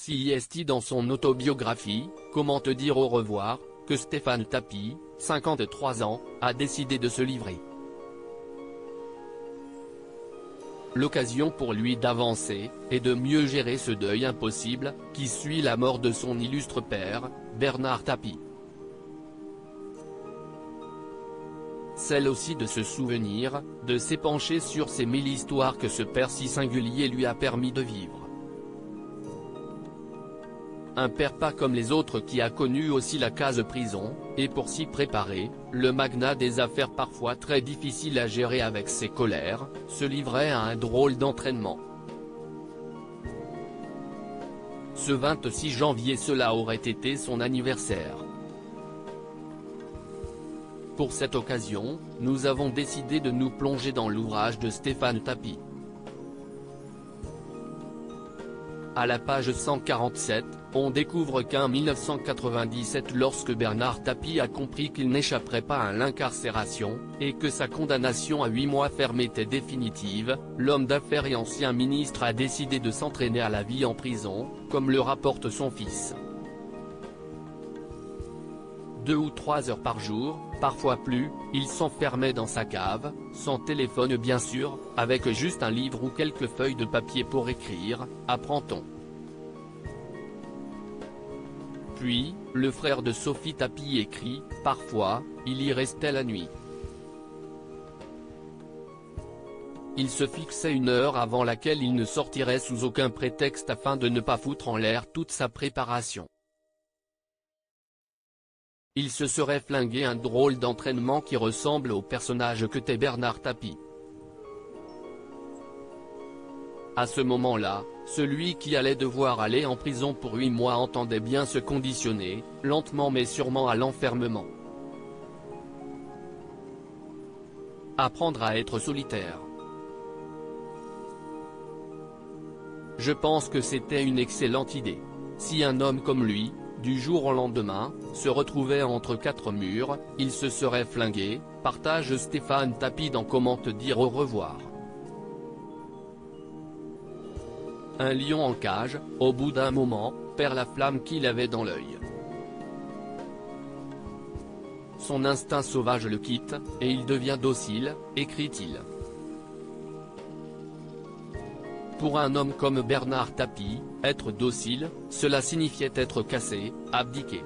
CIST dans son autobiographie, Comment te dire au revoir, que Stéphane Tapie, 53 ans, a décidé de se livrer. L'occasion pour lui d'avancer, et de mieux gérer ce deuil impossible, qui suit la mort de son illustre père, Bernard Tapie. Celle aussi de se souvenir, de s'épancher sur ces 1000 histoires que ce père si singulier lui a permis de vivre. Un père pas comme les autres qui a connu aussi la case prison, et pour s'y préparer, le magnat des affaires parfois très difficile à gérer avec ses colères, se livrait à un drôle d'entraînement. Ce 26 janvier cela aurait été son anniversaire. Pour cette occasion, nous avons décidé de nous plonger dans l'ouvrage de Stéphane Tapie. À la page 147, on découvre qu'en 1997 lorsque Bernard Tapie a compris qu'il n'échapperait pas à l'incarcération, et que sa condamnation à 8 mois ferme était définitive, l'homme d'affaires et ancien ministre a décidé de s'entraîner à la vie en prison, comme le rapporte son fils. 2 ou 3 heures par jour, parfois plus, il s'enfermait dans sa cave, sans téléphone bien sûr, avec juste un livre ou quelques feuilles de papier pour écrire, apprend-on. Puis, le frère de Sophie Tapie écrit, parfois, il y restait la nuit. Il se fixait une heure avant laquelle il ne sortirait sous aucun prétexte afin de ne pas foutre en l'air toute sa préparation. Il se serait flingué un drôle d'entraînement qui ressemble au personnage que t'est Bernard Tapie. À ce moment-là, celui qui allait devoir aller en prison pour 8 mois entendait bien se conditionner, lentement mais sûrement à l'enfermement. Apprendre à être solitaire. Je pense que c'était une excellente idée. Si un homme comme lui, du jour au lendemain, se retrouvait entre 4 murs, il se serait flingué, partage Stéphane Tapie dans Comment te dire au revoir. Un lion en cage, au bout d'un moment, perd la flamme qu'il avait dans l'œil. Son instinct sauvage le quitte, et il devient docile, écrit-il. Pour un homme comme Bernard Tapie, être docile, cela signifiait être cassé, abdiqué.